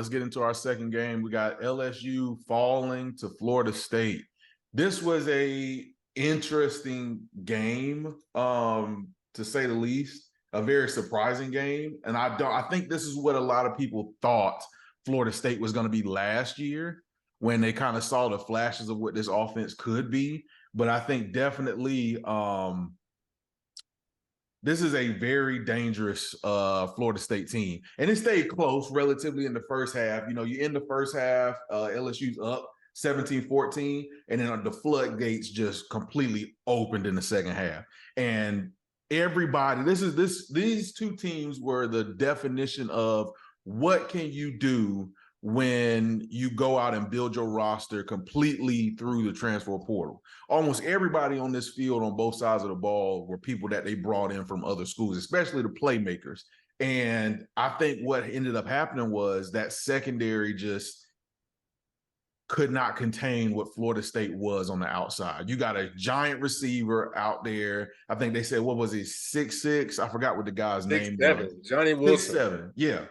Let's get into our second game. We got LSU falling to Florida State. This was a interesting game, to say the least. A very surprising game, and I think this is what a lot of people thought Florida State was going to be last year when they kind of saw the flashes of what this offense could be. But I think definitely this is a very dangerous Florida State team. And it stayed close relatively in the first half. You know, you end the first half, LSU's up 17-14, and then the floodgates just completely opened in the second half. And everybody, these two teams were the definition of what can you do when you go out and build your roster completely through the transfer portal. Almost everybody on this field on both sides of the ball were people that they brought in from other schools, especially the playmakers. And I think what ended up happening was that secondary just could not contain what Florida State was on the outside. You got a giant receiver out there. I think they said, what was he, 6'6"? I forgot what the guy's name was. Johnny Wilson. 6'7", yeah.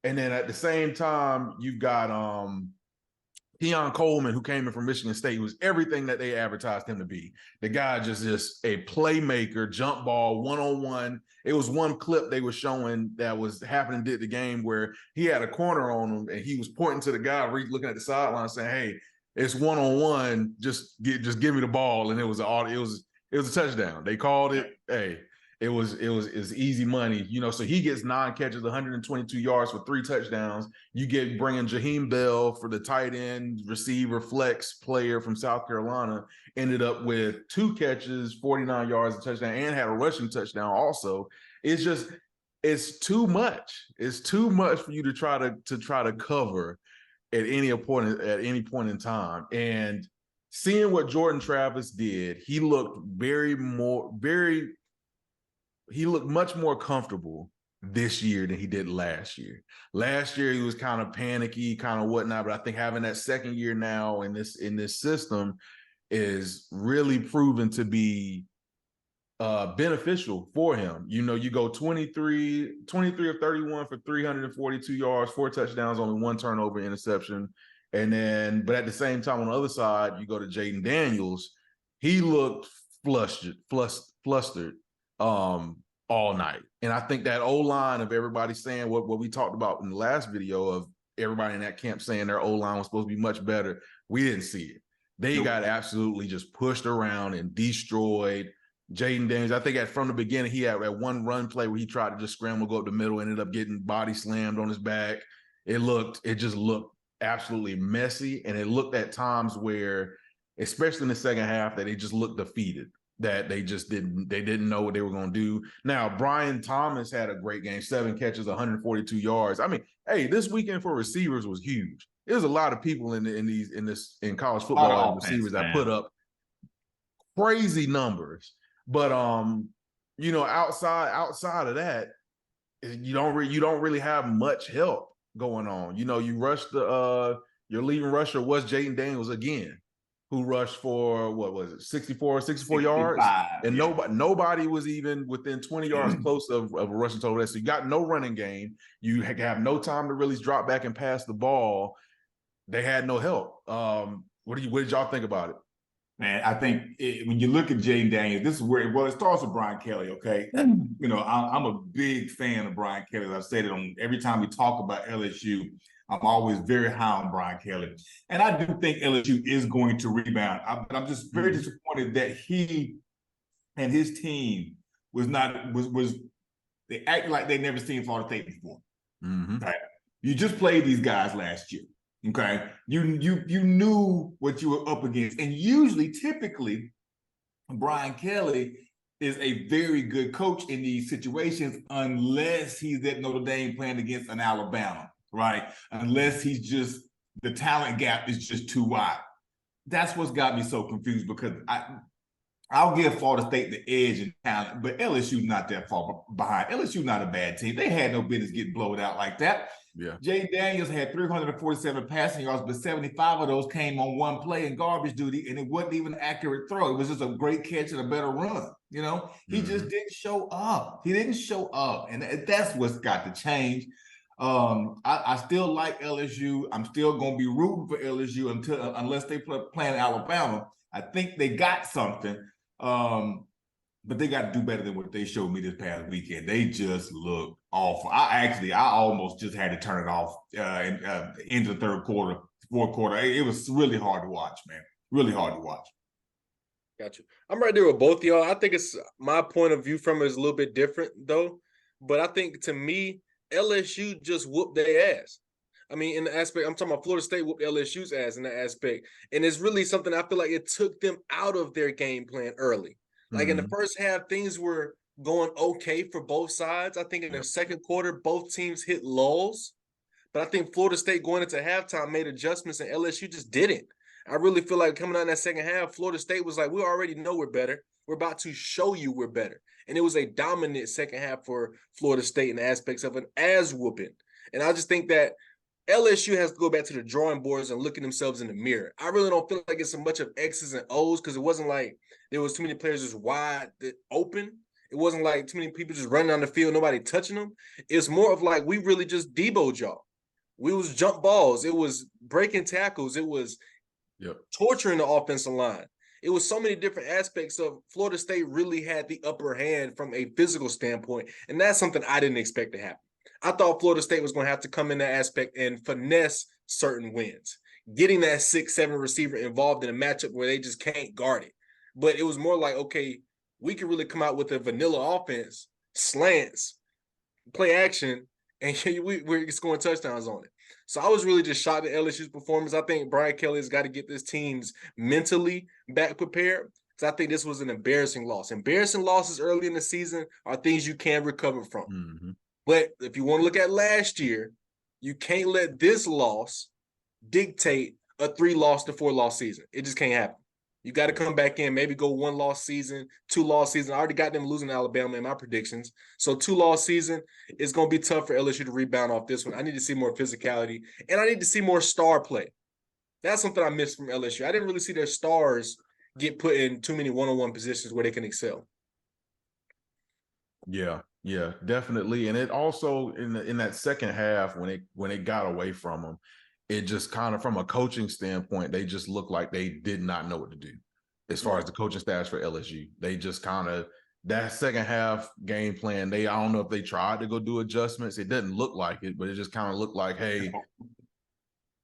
And then at the same time, you've got Keon Coleman, who came in from Michigan State, who's everything that they advertised him to be. The guy just a playmaker, jump ball, one-on-one. It was one clip they were showing that was happening at the game where he had a corner on him and he was pointing to the guy, looking at the sideline, saying, "Hey, it's one-on-one. Just give me the ball." And it was a touchdown. They called it. Hey. It was easy money, you know. So he gets 9 catches, 122 yards for 3 touchdowns. You get bringing Jaheim Bell for the tight end, receiver, flex player from South Carolina, ended up with 2 catches, 49 yards, a touchdown, and had a rushing touchdown also. It's too much. It's too much for you to try to cover at any point in time. And seeing what Jordan Travis did, he looked much more comfortable this year than he did last year. Last year, he was kind of panicky, kind of whatnot, but I think having that second year now in this system is really proven to be beneficial for him. You know, you go 23 of 31 for 342 yards, 4 touchdowns, only 1 turnover, interception. And then, but at the same time, on the other side, you go to Jaden Daniels. He looked flustered all night. And I think that O-line of everybody saying what we talked about in the last video of everybody in that camp saying their O-line was supposed to be much better, we didn't see it. They got absolutely just pushed around and destroyed. Jaden Daniels, I think from the beginning, he had that one run play where he tried to just scramble, go up the middle, ended up getting body slammed on his back. It just looked absolutely messy. And it looked at times where, especially in the second half, that they just looked defeated. That they didn't know what they were going to do. Now, Brian Thomas had a great game, 7 catches, 142 yards. I mean, hey, this weekend for receivers was huge. There's a lot of people in college football receivers that put up crazy numbers. But you know, outside of that, you don't really have much help going on. You know, you rushed your leading rusher was Jaden Daniels again, who rushed for, what was it, 64 yards? And nobody was even within 20 yards close of a rushing total. So you got no running game. You have no time to really drop back and pass the ball. They had no help. What did y'all think about it? Man, I think when you look at Jaden Daniels, this is where it starts with Brian Kelly, okay? You know, I'm a big fan of Brian Kelly. I've said it on every time we talk about LSU. I'm always very high on Brian Kelly. And I do think LSU is going to rebound. But I'm just very disappointed that he and his team they acted like they'd never seen Florida State before. Okay? You just played these guys last year. Okay. You knew what you were up against. And typically, Brian Kelly is a very good coach in these situations unless he's at Notre Dame playing against an Alabama. Right? Unless the talent gap is just too wide. That's what's got me so confused, because I'll give Florida State the edge in talent, but LSU's not that far behind. LSU's not a bad team. They had no business getting blown out like that. Yeah. Jaden Daniels had 347 passing yards, but 75 of those came on one play in garbage duty, and it wasn't even an accurate throw. It was just a great catch and a better run. You know, he just didn't show up. He didn't show up, and that's what's got to change. I still like LSU. I'm still going to be rooting for LSU unless they playing Alabama. I think they got something, but they got to do better than what they showed me this past weekend. They just look awful. I almost just had to turn it off into the third quarter, fourth quarter. It was really hard to watch, man. Really hard to watch. Got you. I'm right there with both of y'all. I think it's my point of view from it is a little bit different though. But I think to me, LSU just whooped their ass. I mean, in the aspect, I'm talking about Florida State whooped LSU's ass in that aspect. And it's really something I feel like it took them out of their game plan early. Like in the first half, things were going okay for both sides. I think in the second quarter, both teams hit lulls. But I think Florida State going into halftime made adjustments and LSU just didn't. I really feel like coming out in that second half, Florida State was like, we already know we're better. We're about to show you we're better. And it was a dominant second half for Florida State in the aspects of an ass whooping. And I just think that LSU has to go back to the drawing boards and look at themselves in the mirror. I really don't feel like it's so much of X's and O's because it wasn't like there was too many players just wide open. It wasn't like too many people just running on the field, nobody touching them. It's more of like we really just Debo'd y'all. We was jump balls. It was breaking tackles. It was torturing the offensive line. It was so many different aspects of Florida State really had the upper hand from a physical standpoint, and that's something I didn't expect to happen. I thought Florida State was going to have to come in that aspect and finesse certain wins, getting that 6-7 receiver involved in a matchup where they just can't guard it. But it was more like, okay, we can really come out with a vanilla offense, slants, play action, and we're scoring touchdowns on it. So I was really just shocked at LSU's performance. I think Brian Kelly has got to get this team's mentally back prepared because I think this was an embarrassing loss. Embarrassing losses early in the season are things you can recover from. Mm-hmm. But if you want to look at last year, you can't let this loss dictate a 3-loss to 4-loss season. It just can't happen. You got to come back in, maybe go 1-loss season, 2-loss season. I already got them losing to Alabama in my predictions. So 2-loss season is going to be tough for LSU to rebound off this one. I need to see more physicality, and I need to see more star play. That's something I missed from LSU. I didn't really see their stars get put in too many one-on-one positions where they can excel. Yeah, definitely. And it also in that second half when it got away from them, it just kind of from a coaching standpoint, they just looked like they did not know what to do as far as the coaching staffs for LSU. They just kind of that second half game plan. I don't know if they tried to go do adjustments. It doesn't look like it, but it just kind of looked like, hey,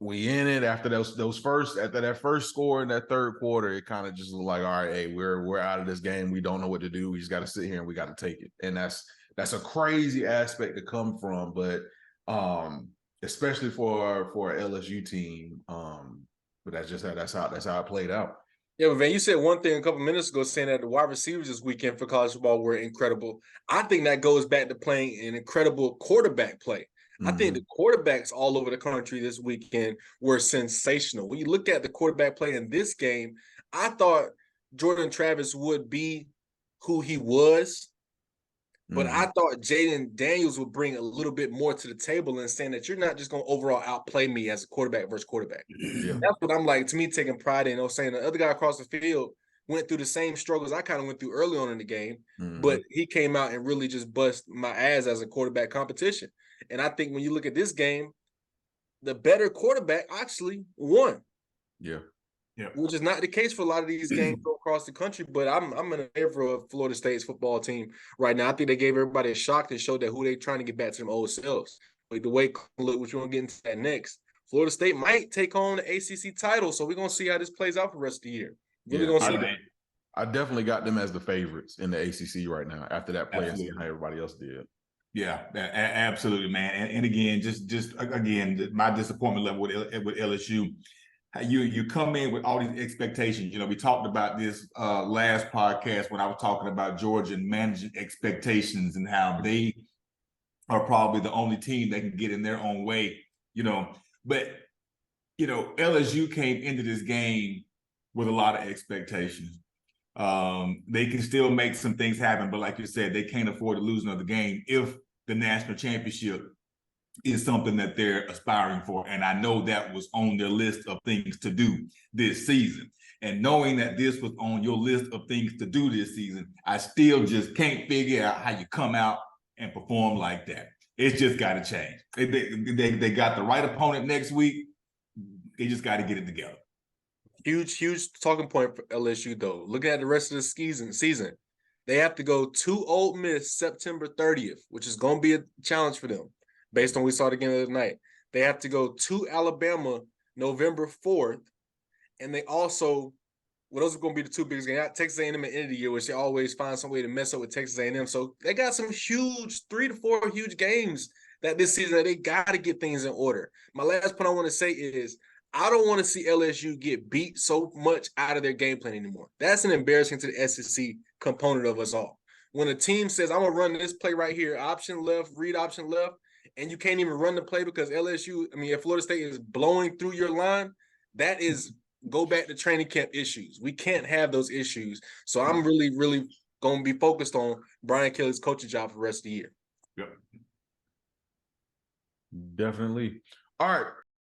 we in it after that first score in that third quarter. It kind of just looked like, all right, hey, we're out of this game. We don't know what to do. We just got to sit here and we got to take it. And that's a crazy aspect to come from, but especially for an LSU team. But that's how it played out. Yeah, but Van, you said one thing a couple minutes ago saying that the wide receivers this weekend for college football were incredible. I think that goes back to playing an incredible quarterback play. Mm-hmm. I think the quarterbacks all over the country this weekend were sensational. When you look at the quarterback play in this game, I thought Jordan Travis would be who he was. But I thought Jaden Daniels would bring a little bit more to the table and saying that you're not just going to overall outplay me as a quarterback versus quarterback. Yeah. That's what I'm like, to me, taking pride in. Saying the other guy across the field went through the same struggles I kind of went through early on in the game, but he came out and really just bust my ass as a quarterback competition. And I think when you look at this game, the better quarterback actually won. Yeah. Yeah. Which is not the case for a lot of these games across the country, but I'm in favor of Florida State's football team right now. I think they gave everybody a shock and showed that who they trying to get back to them old selves. Like the way look, which we're gonna get into that next. Florida State might take on the ACC title, so we're gonna see how this plays out for the rest of the year. Really gonna see that. I definitely got them as the favorites in the ACC right now after that play and seeing how everybody else did. Yeah, absolutely, man. And again, just again, my disappointment level with LSU. You come in with all these expectations. We talked about this last podcast when I was talking about Georgia and managing expectations and how they are probably the only team that can get in their own way. But LSU came into this game with a lot of expectations. They can still make some things happen, but like you said, they can't afford to lose another game if the national championship is something that they're aspiring for. And I know that was on their list of things to do this season. And knowing that this was on your list of things to do this season, I still just can't figure out how you come out and perform like that. It's just got to change. They got the right opponent next week. They just got to get it together. Huge talking point for LSU, though. Looking at the rest of the season, they have to go to Ole Miss September 30th, which is going to be a challenge for them based on what we saw again the other night. They have to go to Alabama November 4th, and they also, well, those are going to be the two biggest games. Texas A&M at the end of the year, which they always find some way to mess up with Texas A&M. So they got some huge 3 to 4 huge games that this season that they got to get things in order. My last point I want to say is I don't want to see LSU get beat so much out of their game plan anymore. That's an embarrassing to the SEC component of us all. When a team says, I'm going to run this play right here, option left, read option left, and you can't even run the play because if Florida State is blowing through your line, that is go back to training camp issues. We can't have those issues. So I'm really, really going to be focused on Brian Kelly's coaching job for the rest of the year. Yep. Definitely. All right.